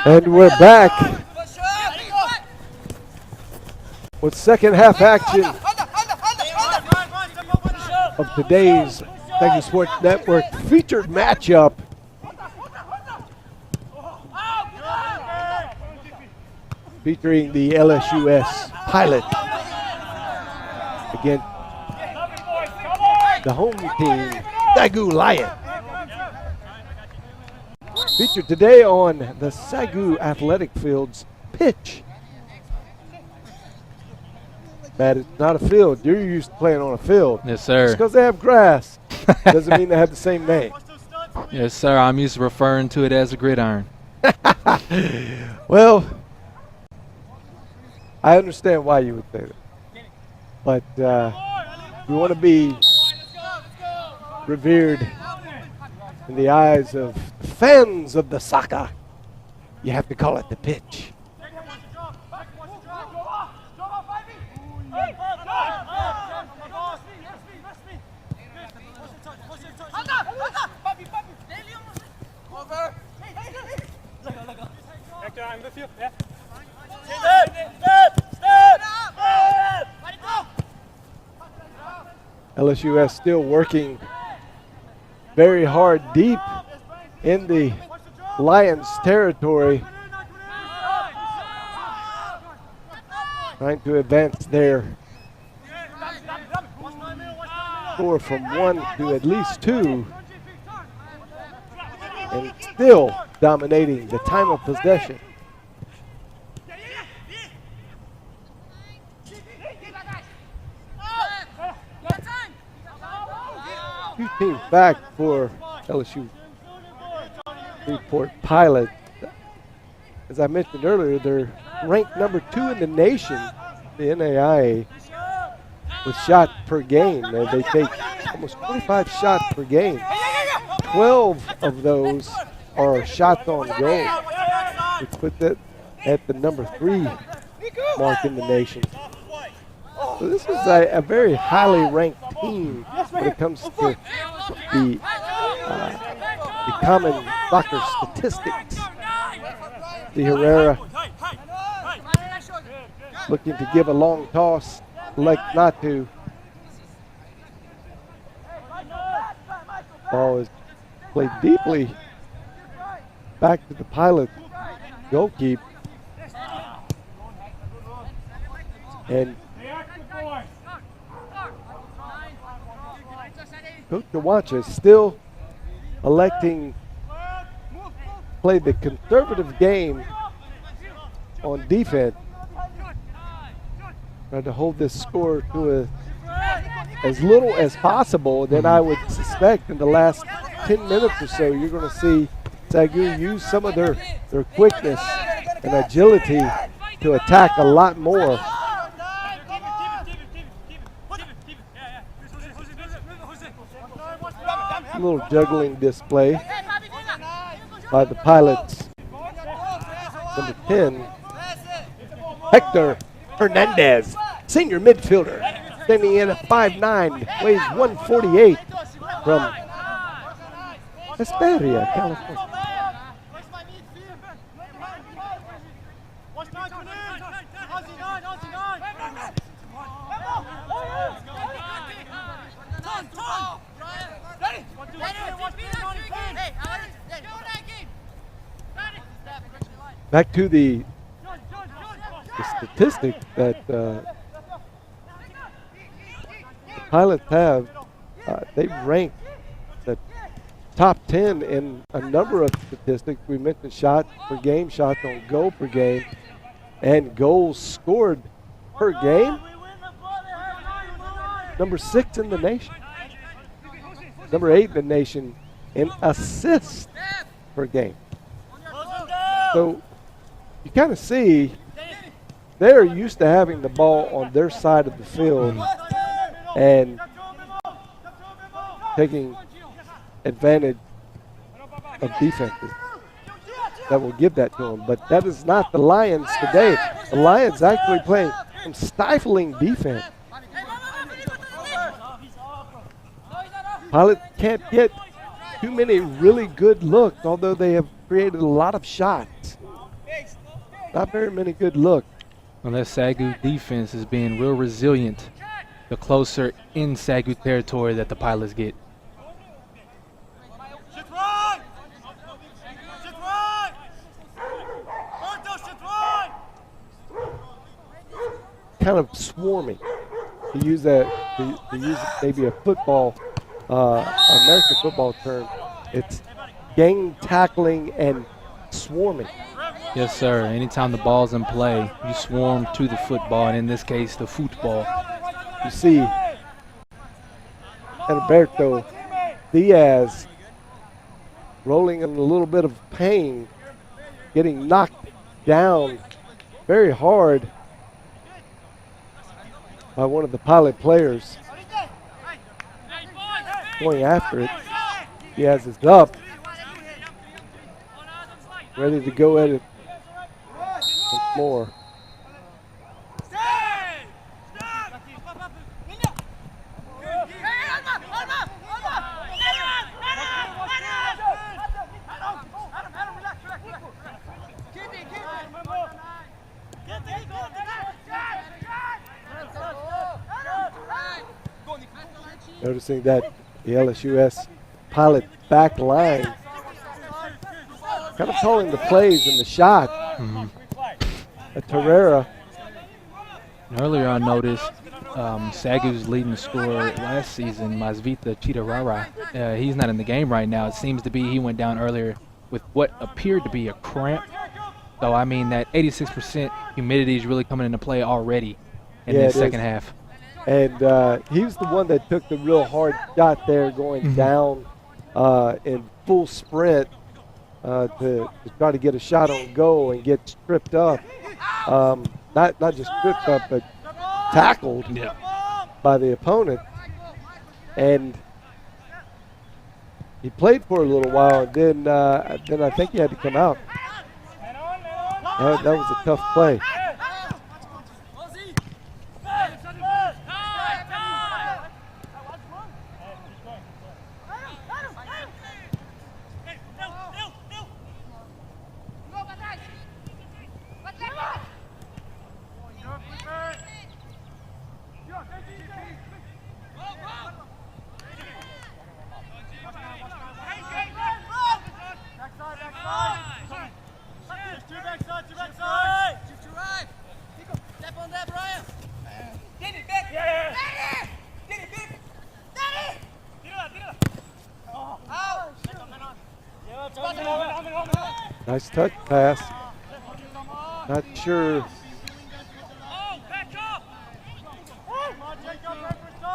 And we're back with second half action of today's SAGU Sports Network featured matchup. Featuring the LSUS Pilot against the home team, SAGU Lion. Featured today on the SAGU Athletic Field's pitch. Matt, it's not a field. You're used to playing on a field. Yes, sir. Just because they have grass doesn't mean they have the same name. Yes, sir. I'm used to referring to it as a gridiron. Well, I understand why you would say that. But we want to be revered in the eyes of fans of the soccer. You have to call it the pitch. I'm with you. LSUS still working very hard deep in the Lions territory, trying to advance their score from 1 to at least 2, and still dominating the time of possession. Two teams back for LSU Shreveport Pilot. As I mentioned earlier, they're ranked number 2 in the nation, the NAIA, with shot per game. They take almost 25 shots per game. 12 of those are shots on goal, which put that at the number 3 mark in the nation. So this is a very highly ranked team when it comes to the common soccer statistics. The Herrera looking to give a long toss, elect not to. Ball is played deeply back to the Pilot goalkeeper. And Coach Kawacha is still electing to play the conservative game on defense, trying to hold this score to as little as possible. Then I would suspect in the last 10 minutes or so, you're going to see SAGU use some of their quickness and agility to attack a lot more. A little juggling display by the Pilots. Number 10, Hector Hernandez, senior midfielder, standing in at 5'9", weighs 148, from Hesperia, California. Back to the statistic that the Pilots have. They've ranked the top 10 in a number of statistics. We mentioned shots per game, shots on goal per game, and goals scored per game. Number 6 in the nation. Number 8 in the nation in assists per game. So you kind of see they're used to having the ball on their side of the field and taking advantage of defenses that will give that to them. But that is not the Lions today. The Lions actually playing some stifling defense. Pilot can't get too many really good looks, although they have created a lot of shots. not very many good looks. Well, that SAGU defense is being real resilient the closer in SAGU territory that the Pilots get. Kind of swarming, to use that, to use maybe a football, American football term. It's gang tackling and swarming. Yes, sir. Anytime the ball's in play, you swarm to the football, and in this case, the football. You see Alberto Diaz rolling in a little bit of pain, getting knocked down very hard by one of the Pilot players. Going after it. Diaz is up, ready to go at it once more. Noticing that the LSUS Pilot back line kind of calling the plays in the shot. Terrera. And earlier I noticed SAGU's leading scorer last season, Masvita Chitarara. He's not in the game right now. It seems to be he went down earlier with what appeared to be a cramp. So, I mean, that 86% humidity is really coming into play already in the second half. And he was the one that took the real hard shot there going down in full sprint to try to get a shot on goal and get stripped up. Not just stripped up, but tackled by the opponent. And he played for a little while, and then I think he had to come out. That was a tough play. Nice touch pass. Not sure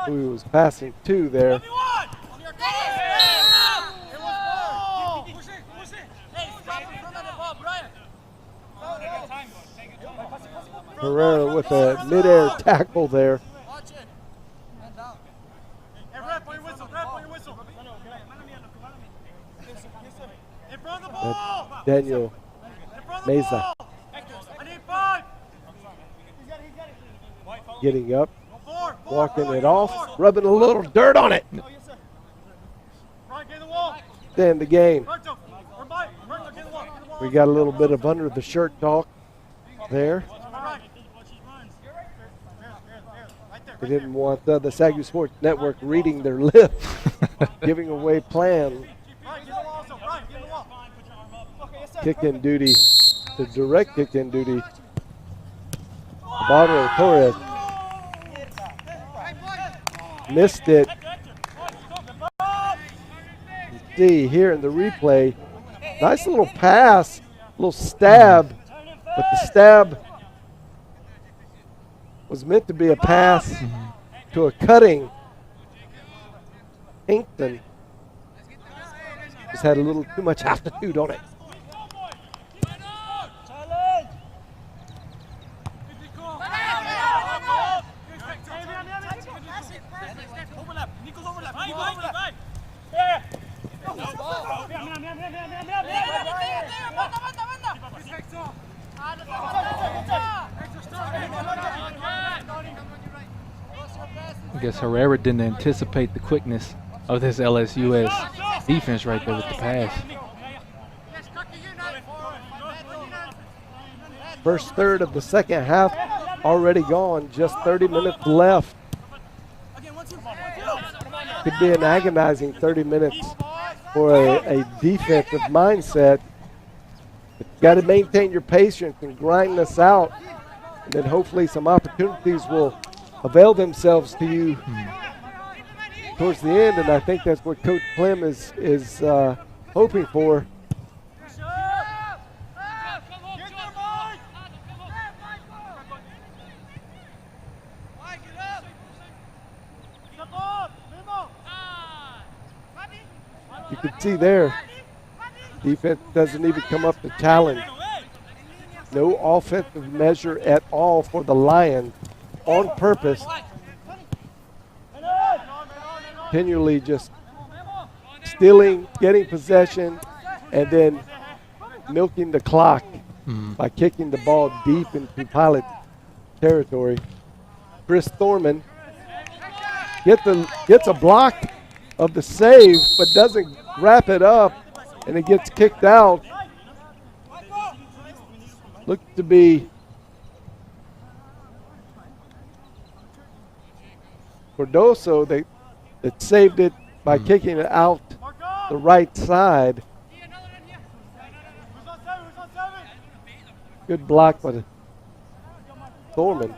who he was passing to there. Herrera with a mid-air tackle there. Daniel Meza getting up, walking it off, rubbing a little dirt on it. Then the game. We got a little bit of under the shirt talk there. They didn't want the SAGU Sports Network reading their lips, giving away plans. Kick-in duty, the direct kick-in duty. Barro Torres missed it. You see here in the replay, nice little pass, little stab, but the stab was meant to be a pass to a cutting Inkton. Just had a little too much altitude on it. I guess Herrera didn't anticipate the quickness of this LSUS defense right there with the pass. First third of the second half already gone, just 30 minutes left. Could be an agonizing 30 minutes for a defensive mindset. But you got to maintain your patience and grind this out, and then hopefully some opportunities will avail themselves to you towards the end, and I think that's what Coach Clem is hoping for. You can see there, defense doesn't even come up to challenge. No offensive measure at all for the Lions on purpose. Continually just stealing, getting possession, and then milking the clock by kicking the ball deep into Pilot territory. Chris Thorman gets a block of the save, but doesn't wrap it up, and it gets kicked out. Looked to be Cardoso that saved it by kicking it out the right side. Good block by Thorman.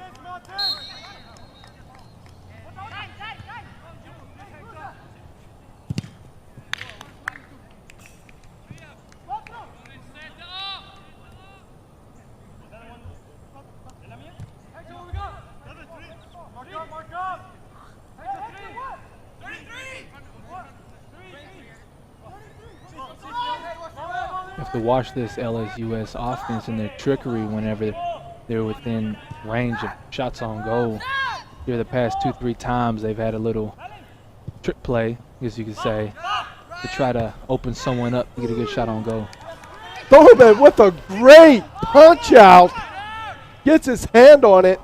Have to watch this LSUS offense and their trickery whenever they're within range of shots on goal. Here the past 2-3 times they've had a little trick play, I guess you could say, to try to open someone up to get a good shot on goal. Thorman with a great punch out, gets his hand on it,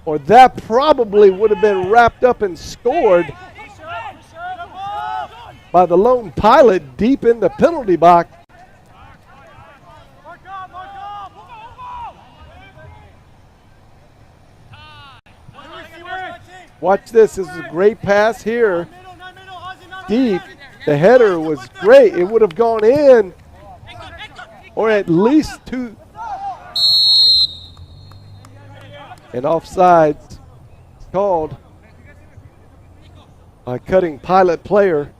or that probably would have been wrapped up and scored by the lone Pilot deep in the penalty box. Watch this. This is a great pass here. Deep. The header was great. It would have gone in, or at least two. And offsides called by cutting Pilot player.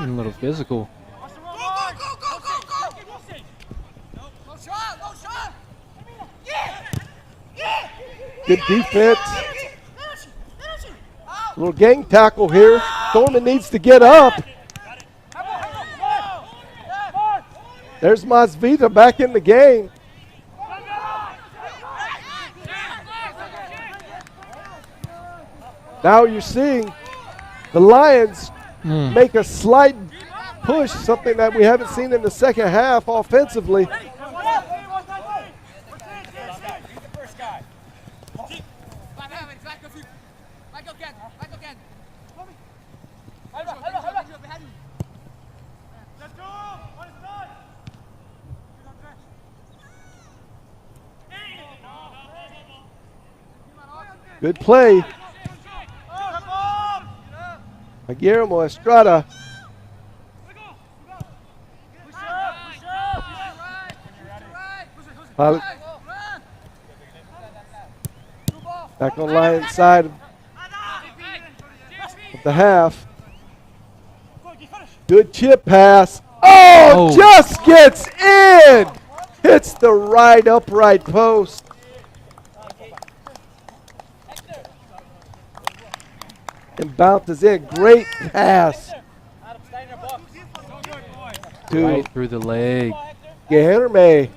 A little physical. Good defense. A little gang tackle here. Thorman needs to get up. There's Masvita back in the game. Now you're seeing the Lions make a slight push, something that we haven't seen in the second half offensively. Good play. Guillermo Estrada. Pilot back on Lions side of the half. Good chip pass. Oh, just gets in. Hits the right upright post. And bounces in. Great pass. Right through the leg. Guilherme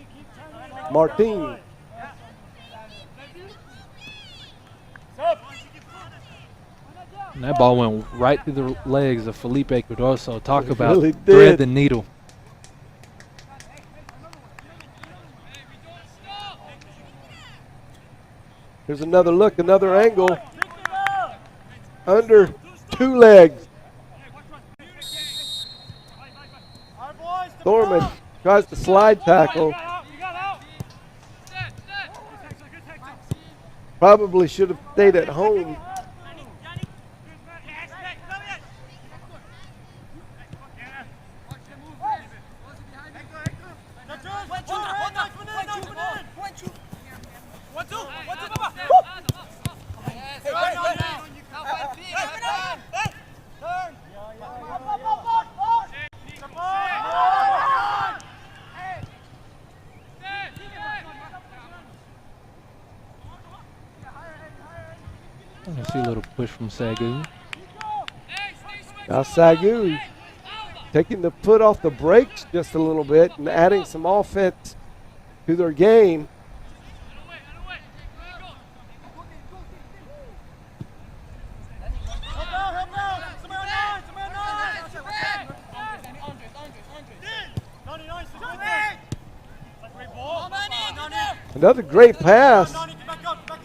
Martin. And that ball went right through the legs of Felipe Cardoso. Talk It about really thread did. the needle. Here's another look, another angle. Under 2 legs. Thorman tries to slide tackle. Probably should have stayed at home. I see a little push from SAGU. Now SAGU taking the foot off the brakes just a little bit and adding some offense to their game. Another great pass.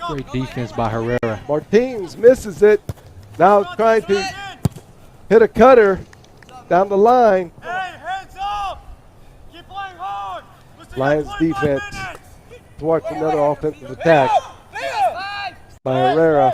Great defense by Herrera. Martins misses it. Now trying to hit a cutter down the line. Lions defense thwarts another offensive attack by Herrera.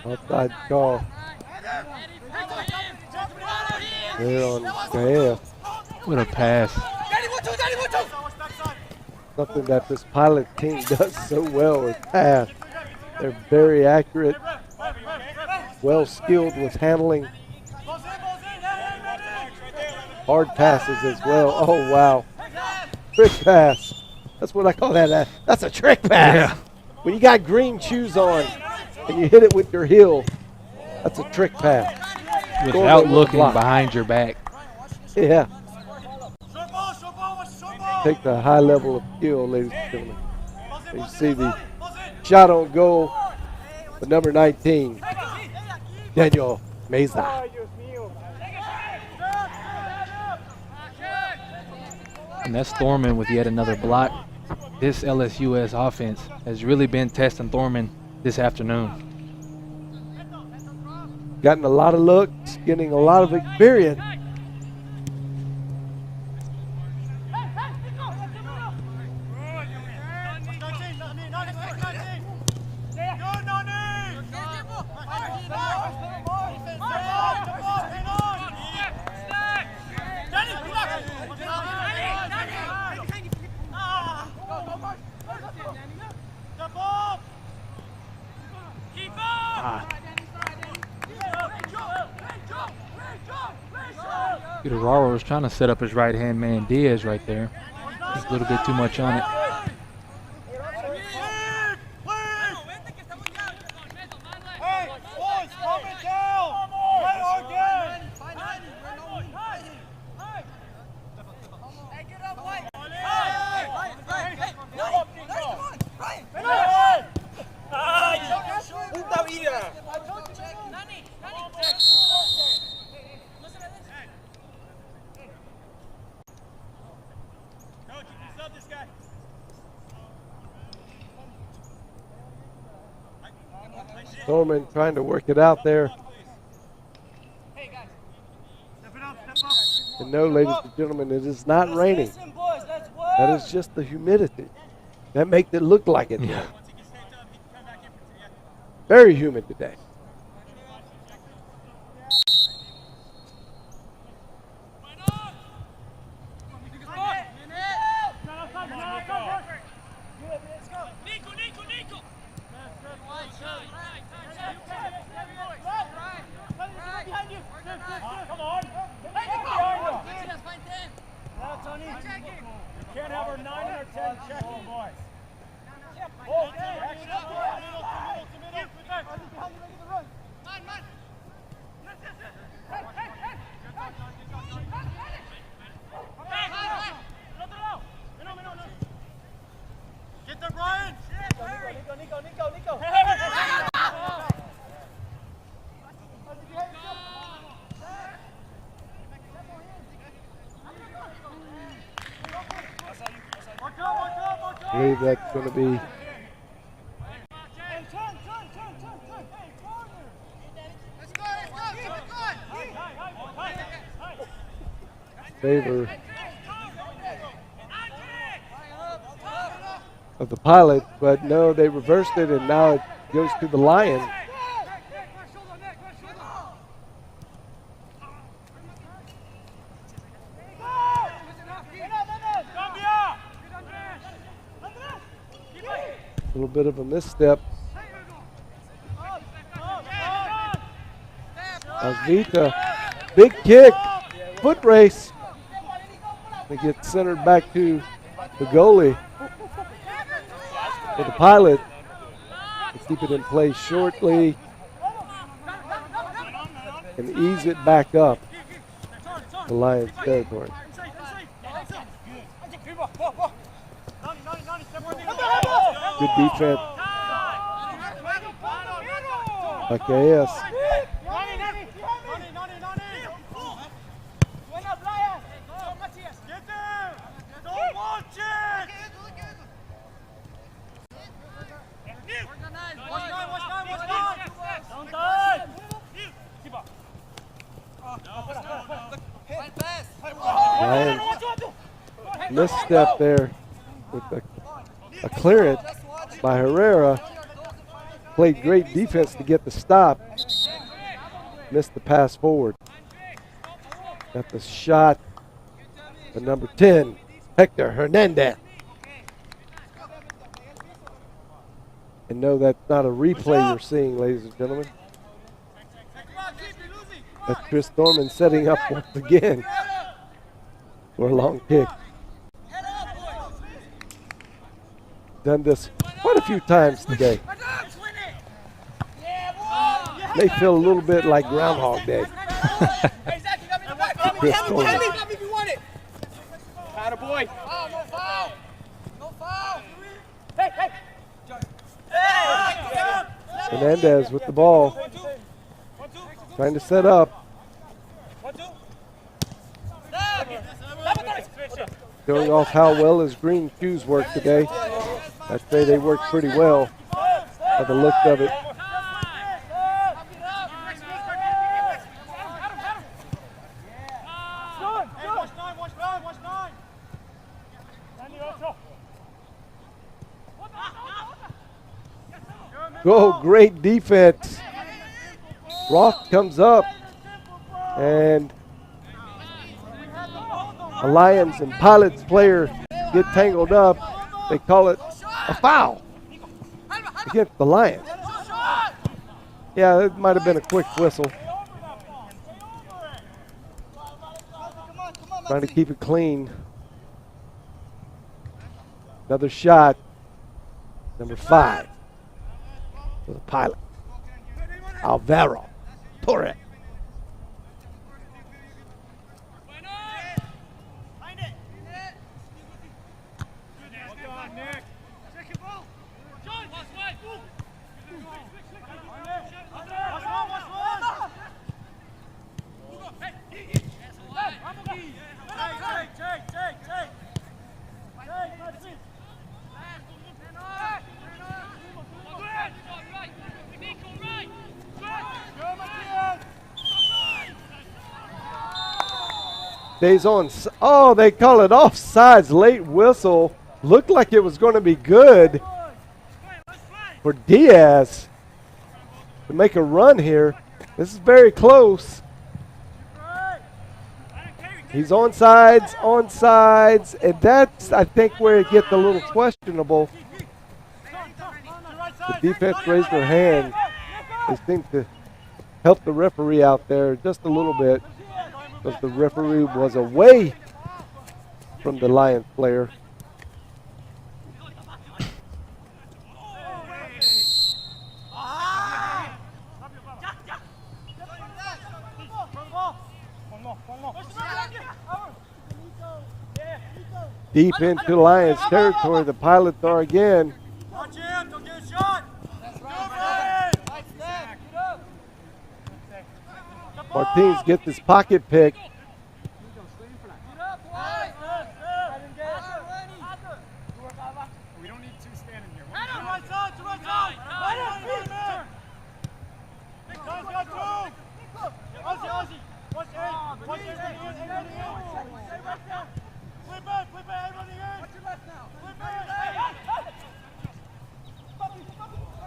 Outside call there on NAIA. What a pass. Something that this pilot team does so well is pass. They're very accurate, well skilled with handling hard passes as well. Oh, wow. Trick pass. That's what I call that. That's a trick pass. Yeah. When you got green shoes on and you hit it with your heel, that's a trick pass. Without looking behind your back. Yeah. Take the high level of skill, ladies and gentlemen. You see the shot on goal for number 19, Daniel Meza. And that's Thorman with yet another block. This LSUS offense has really been testing Thorman this afternoon. Gotten a lot of looks, getting a lot of experience. Raro was trying to set up his right-hand man, Diaz, right there. Just a little bit too much on it. Thorman trying to work it out there. And no, ladies and gentlemen, it is not raining. That is just the humidity. That makes it look like it. Yeah. Very humid today. Can't have our 9 or 10 checking, boys. Get there, Brian. Nico. I believe that's going to be favor of the Pilot, but no, they reversed it, and now it goes to the Lions. A little bit of a misstep. Vita, big kick, foot race. They get centered back to the goalie for the Pilot. They keep it in place shortly and ease it back up the Lions territory. Good defense by KS. Lions misstep there with a clearance by Herrera. Played great defense to get the stop. Missed the pass forward. Got the shot for number 10, Hector Hernandez. And no, that's not a replay you're seeing, ladies and gentlemen. That's Chris Thorman setting up once again for a long kick. Done this quite a few times today. May feel a little bit like Groundhog Day. Chris Thorman. Boy. No foul. Hey. Hernandez with the ball. Trying to set up. Showing off how well his green shoes work today. I'd say they work pretty well by the look of it. Oh, great defense. Roth comes up, and a Lions and Pilots player get tangled up. They call it a foul against the Lions. Yeah, it might have been a quick whistle. Trying to keep it clean. Another shot. Number 5 for the Pilot. Alvaro Torres. Stays on. Oh, they call it offsides. Late whistle. Looked like it was going to be good for Diaz to make a run here. This is very close. He's onside, and that's, I think, where it gets a little questionable. The defense raised their hand. They seem to help the referee out there just a little bit, because the referee was away from the Lions player. Deep into Lions territory, the Pilots are again. Watch him, don't get a shot. Martinez gets his pocket pick. We don't need two standing here.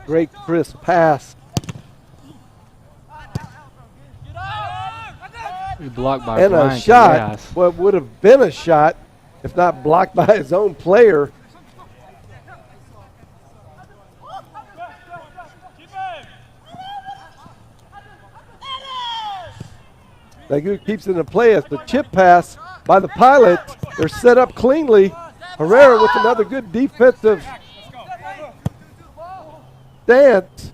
Great crisp pass. Blocked by And Brian a shot, Canellas. what would have been a shot if not blocked by his own player. SAGU keeps it in play as the chip pass by the Pilots. They're set up cleanly. Herrera with another good defensive stance.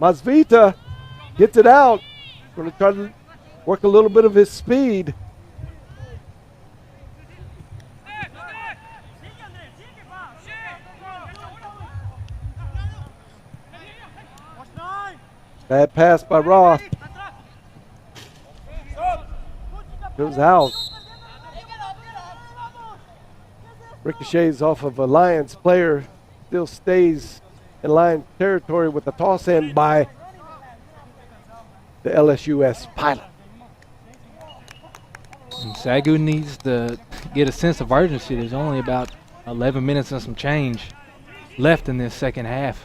Masvita gets it out. Going to try to work a little bit of his speed. Bad pass by Roth. Goes out. Ricochets off of a Lions player. Still stays in Lions territory with the toss in by the LSUS Pilot. And SAGU needs to get a sense of urgency. There's only about 11 minutes and some change left in this second half.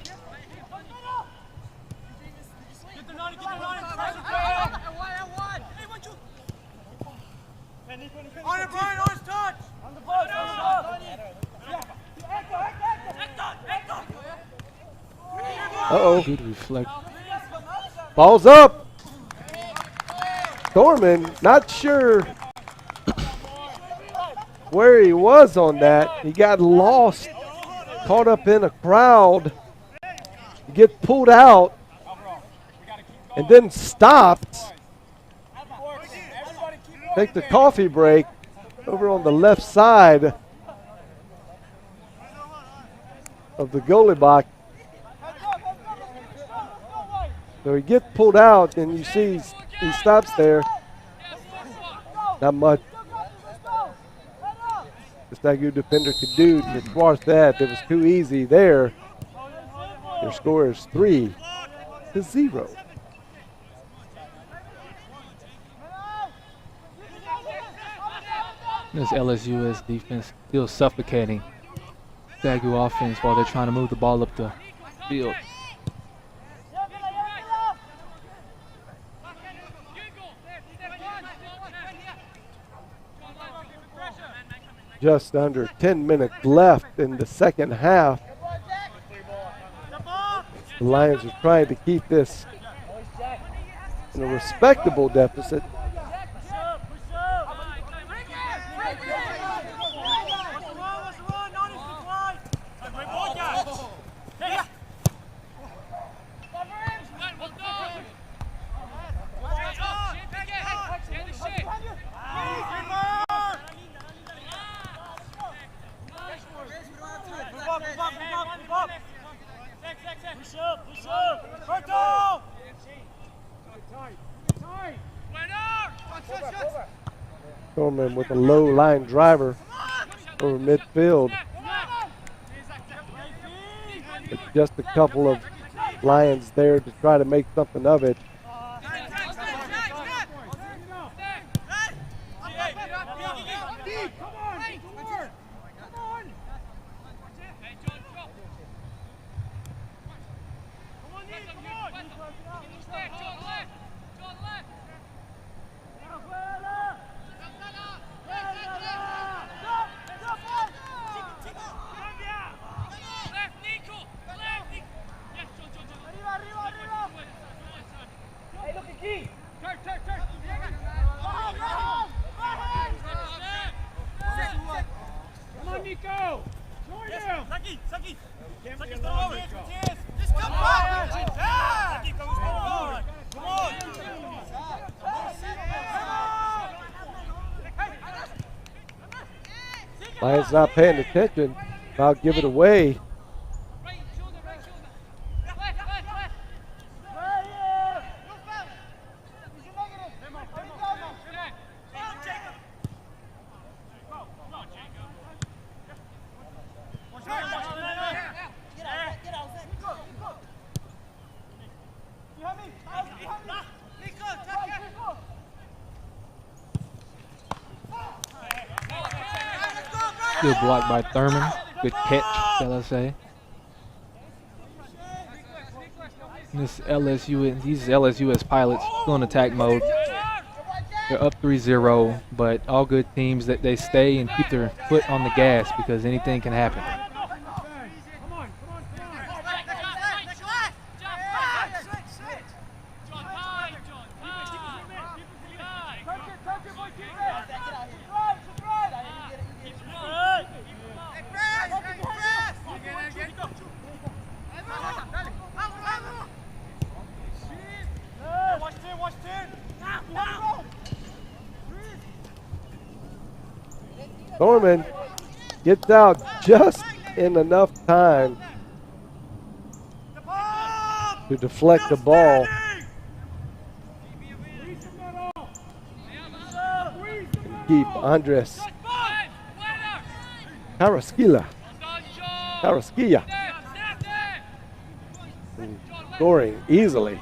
Uh-oh. Good reflect. Ball's up. Thorman, not sure where he was on that. He got lost, caught up in a crowd, get pulled out, and then stopped. Take the coffee break over on the left side of the goalie box. So he gets pulled out, and you see he stops there. Not much the SAGU defender could do to thwart that. It was too easy there. Their score is 3-0. This LSU's defense still suffocating SAGU offense while they're trying to move the ball up the field. Just under 10 minutes left in the second half. The Lions are trying to keep this in a respectable deficit. Thorman with a low line driver over midfield. It's just a couple of Lions there to try to make something of it. Lions not paying attention. About give it away. Good block by Thurman. Good catch, shall I say. And this LSU, these LSUS pilots still in attack mode. They're up 3-0, but all good teams that they stay and keep their foot on the gas because anything can happen. Norman gets out just in enough time to deflect the ball. And keep Andres Carrasquilla scoring easily.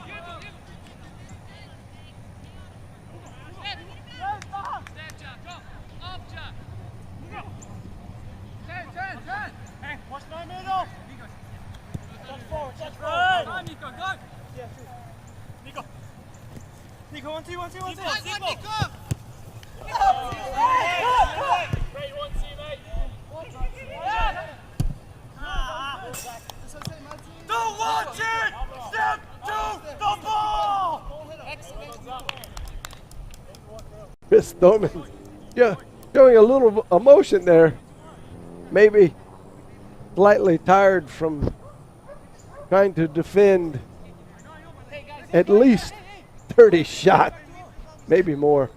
Don't watch it! Step to the ball! Chris Thurman, yeah, showing a little emotion there. Maybe slightly tired from trying to defend at least 30 shots, maybe more.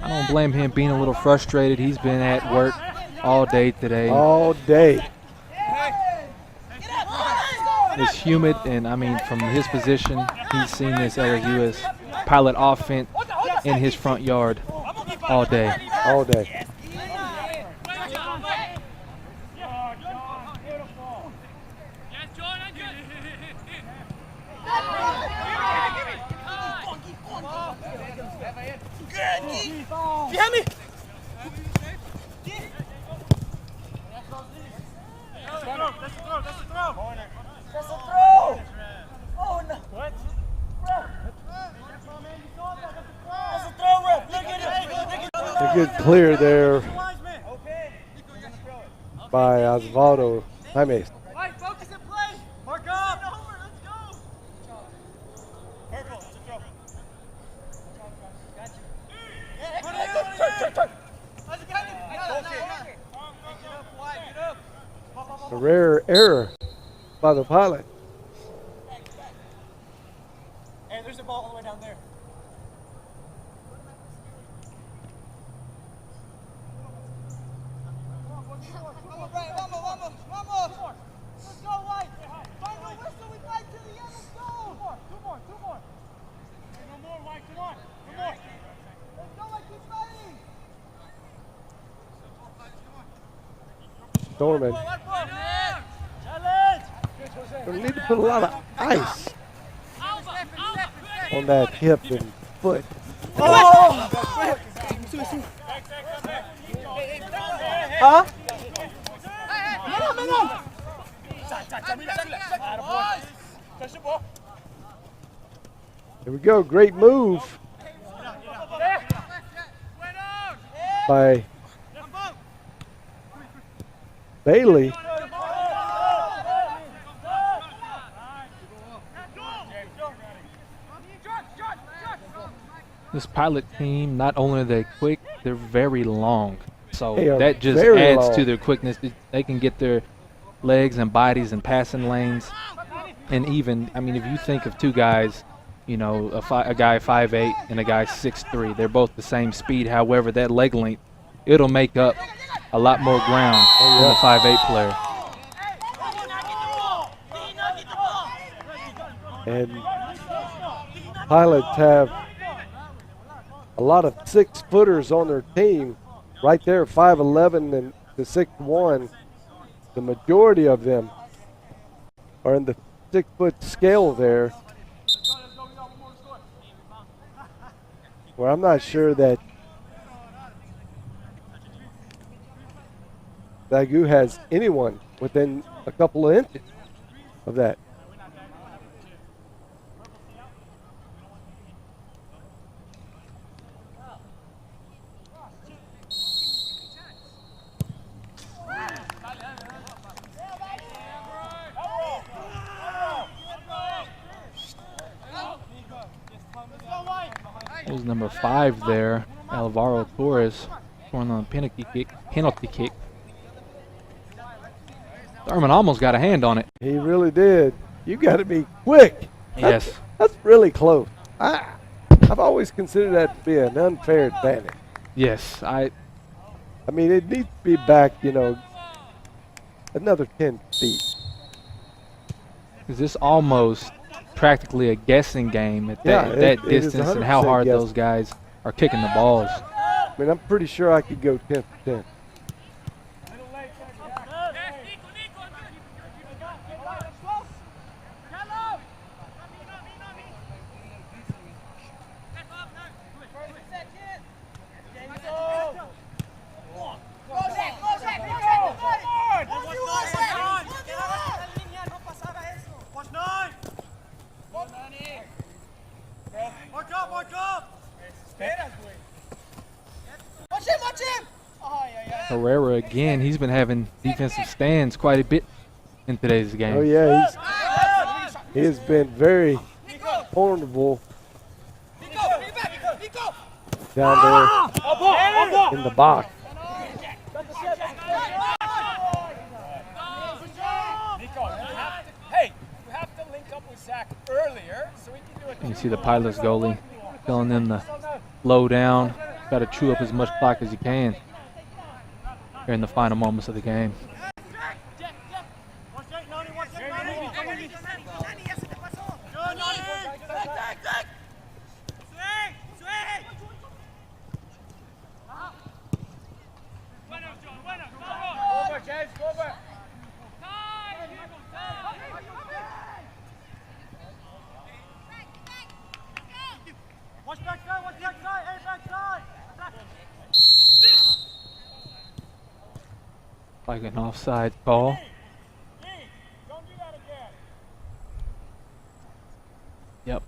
I don't blame him being a little frustrated. He's been at work all day today. All day. It's humid, and I mean, from his position, he's seen this LSU pilot offense in his front yard all day. All day. Behind me! That's a throw! Oh no! What? That's a throw, ref! Look at it! A good clear there by Osvaldo Jaime. Focus and play! Mark up! Let's go! Purple, it's a throw. Got you. A rare error by the pilot. Hey, there's a ball all the way down there. Vamos. Let's go, White. Find the whistle, we fight to the end. Let's go. Two more. Hey, no more, White, come on. One more. Let's go, White, keep fighting. Thurman. Challenge. We need to put a lot of ice on that hip and foot. Oh! Huh? Here we go. Great move by Bailey. This pilot team, not only are they quick, they're very long. So They are that just very adds long. to their quickness. They can get their legs and bodies and passing lanes. And even, I mean, if you think of two guys, you know, a guy 5'8" and a guy 6'3". They're both the same speed. However, that leg length, it'll make up a lot more ground than the 5'8" player. And Pilots have a lot of 6-footers on their team. Right there, 5'11" and the 6'1". The majority of them are in the 6-foot scale there, where I'm not sure that SAGU has anyone within a couple of inches of that. That was number 5 there, Alvaro Torres, scoring on a penalty kick. Thurman almost got a hand on it. He really did. You got to be quick. Yes. That's really close. I've always considered that to be an unfair advantage. Yes, I mean, it needs to be back, you know, another 10 feet. Is this almost practically a guessing game at that distance and how hard those guys are kicking the balls? I mean, I'm pretty sure I could go 10 for 10. Herrera again, he's been having defensive stands quite a bit in today's game. Oh yeah, he has been very vulnerable down there in the box. You see the Pilots goalie telling them to slow down, got to chew up as much clock as you can here in the final moments of the game. Like an offside call. Yep.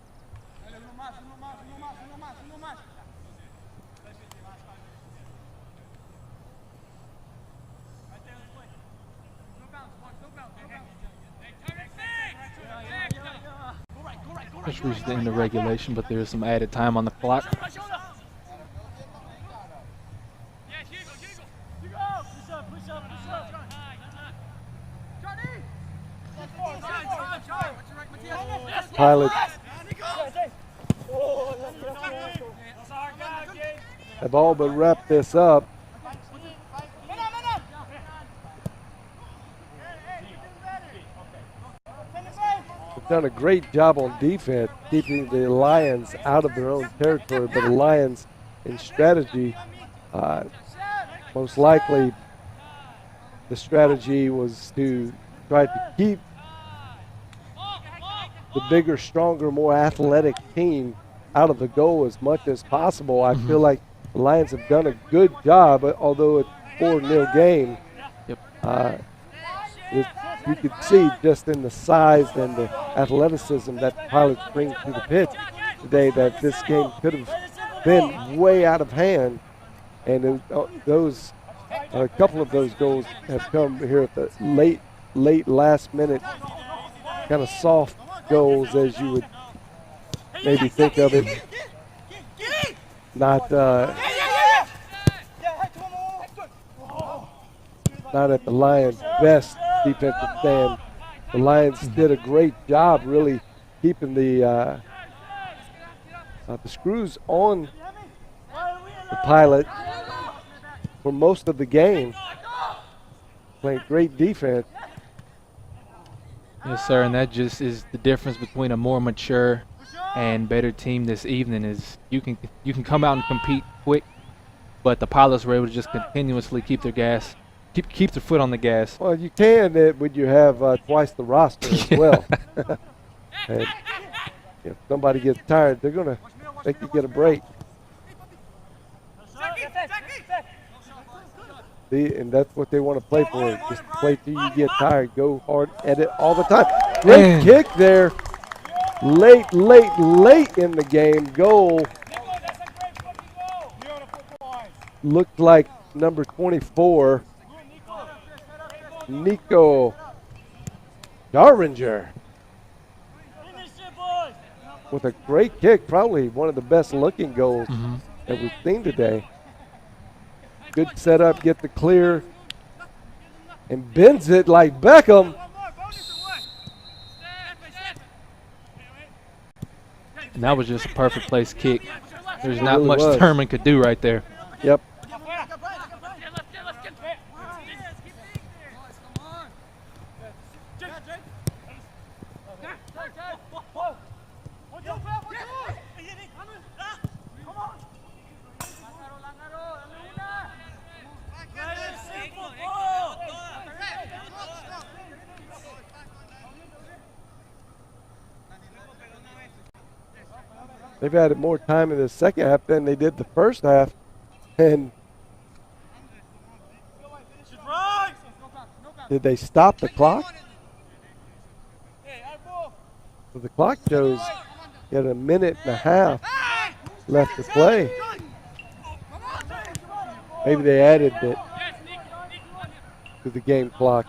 Just reached the end of regulation, but there is some added time on the clock. Pilots have all but wrapped this up. They've done a great job on defense, keeping the Lions out of their own territory, but the Lions in strategy, most likely the strategy was to try to keep the bigger, stronger, more athletic team out of the goal as much as possible. I feel like the Lions have done a good job, although it's a 4-0 game. Yep. You could see just in the size and the athleticism that the Pilots bring to the pitch today that this game could have been way out of hand. And a couple of those goals have come here at the late last minute, kind of soft goals as you would maybe think of it. Not at the Lions' best defensive stand. The Lions did a great job really keeping the The screws on the Pilot for most of the game. Playing great defense. Yes, sir, and that just is the difference between a more mature and better team this evening. Is you can come out and compete quick, but the Pilots were able to just continuously keep their foot on the gas. Well, you can when you have twice the roster as well. And if somebody gets tired, they're going to make you get a break. And that's what they want to play for. Just play till you get tired. Go hard at it all the time. Great kick there. Late in the game. Goal. Looked like number 24, Nico Darringer, with a great kick. Probably one of the best looking goals that we've seen today. Good setup, get the clear, and bends it like Beckham. And that was just a perfect place kick. There's not really much was. Thurman could do right there. Yep. They've added more time in the second half than they did the first half. And did they stop the clock? So the clock shows you had a minute and a half left to play. Maybe they added it to the game clock.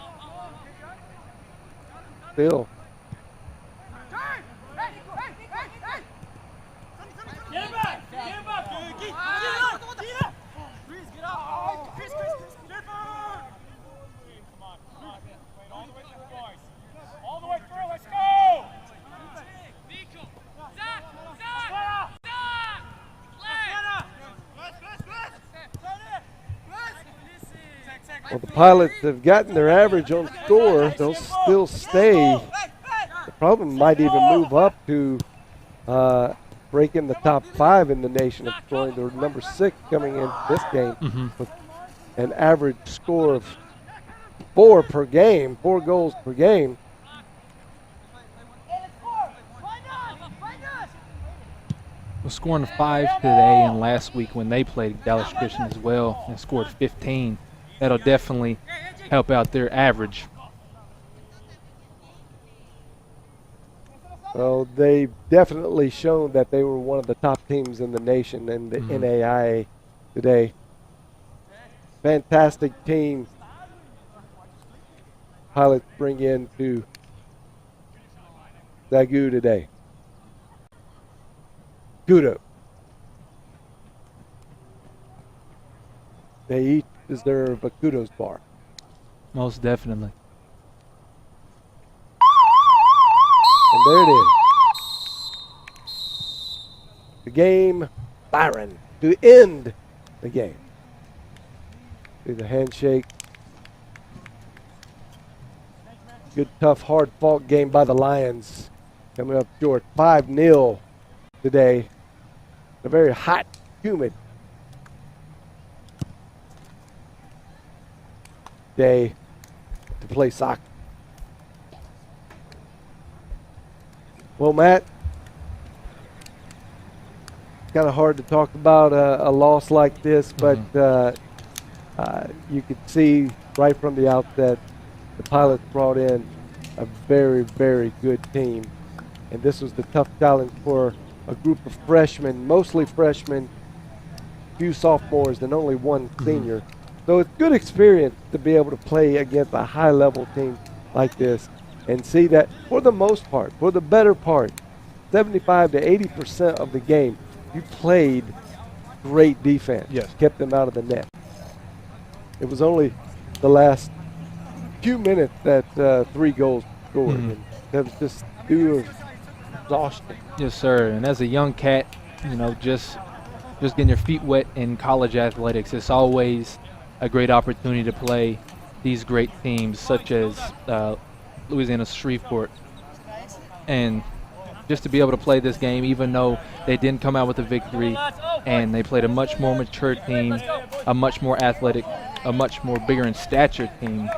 Still. Well, the Pilots have gotten their average on score. They'll still stay. The problem might even move up to break in the top 5 in the nation of scoring. They're number 6 coming in this game with an average score of 4 per game, 4 goals per game. We're scoring 5 today, and last week when they played Dallas Christian as well and scored 15. That'll definitely help out their average. Well, they've definitely shown that they were one of the top teams in the nation in the NAIA today. Fantastic team. Pilots bring in to SAGU today. Kudos. They each deserve a kudos bar. Most definitely. And there it is. The game, Byron, to end the game. Do the handshake. Good, tough, hard-fought game by the Lions. Coming up short, 5-0 today. A very hot, humid day to play soccer. Well, Matt, kind of hard to talk about a loss like this, but you could see right from the outset the Pilots brought in a very, very good team. And this was the tough challenge for a group of freshmen, mostly freshmen, few sophomores, and only one senior. So it's good experience to be able to play against a high-level team like this and see that for the most part, for the better part, 75 to 80% of the game, you played great defense. Yes. Kept them out of the net. It was only the last few minutes that 3 goals scored. And that was just due to exhaustion. Yes, sir. And as a young cat, You know, just getting your feet wet in college athletics. It's always a great opportunity to play these great teams such as Louisiana Shreveport. And just to be able to play this game, even though they didn't come out with a victory and they played a much more mature team, a much more athletic, a much more bigger in stature team,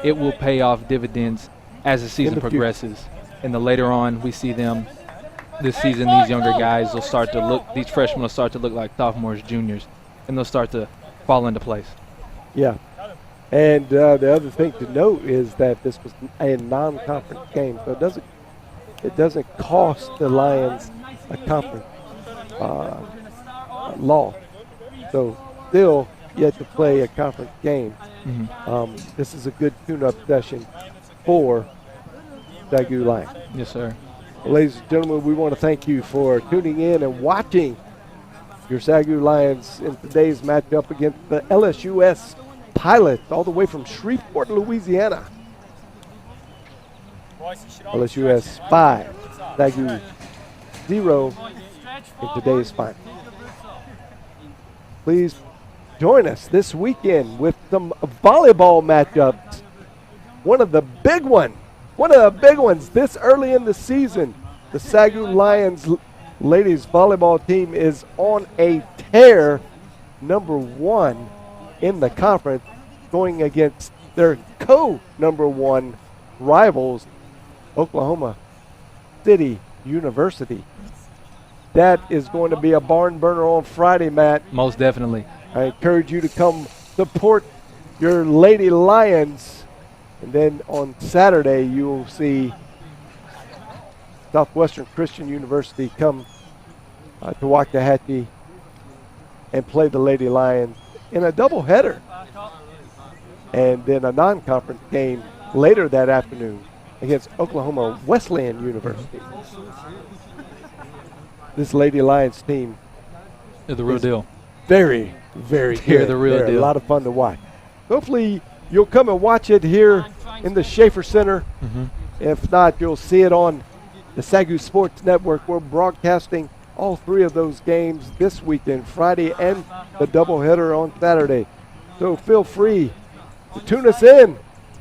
it will pay off dividends as the season progresses. And the later on we see them this season, these younger guys will start to look, these freshmen will start to look like sophomores, juniors, and they'll start to fall into place. Yeah. And the other thing to note is that this was a non-conference game, so it doesn't cost the Lions a conference loss. So still yet to play a conference game. This is a good tune-up session for SAGU Lions. Yes, sir. Well, ladies and gentlemen, we want to thank you for tuning in and watching your SAGU Lions in today's matchup against the LSUS Pilots, all the way from Shreveport, Louisiana. LSUS 5, SAGU 0 in today's final. Please join us this weekend with some volleyball matchups. One of the big ones this early in the season. The SAGU Lions ladies volleyball team is on a tear, #1 in the conference, going against their co-number 1 rivals, Oklahoma City University. That is going to be a barn burner on Friday, Matt. Most definitely. I encourage you to come support your Lady Lions. And then on Saturday, you will see Southwestern Christian University come to Waxahachie and play the Lady Lions in a doubleheader. And then a non-conference game later that afternoon against Oklahoma Wesleyan University. This Lady Lions team They're the real deal. very, very good. They're the real They're deal. a lot of fun to watch. Hopefully you'll come and watch it here in the Schaefer Center. If not, you'll see it on the SAGU Sports Network. We're broadcasting all 3 of those games this weekend, Friday and the doubleheader on Saturday. So feel free to tune us in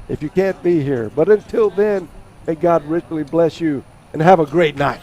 if you can't be here. But until then, may God richly bless you and have a great night.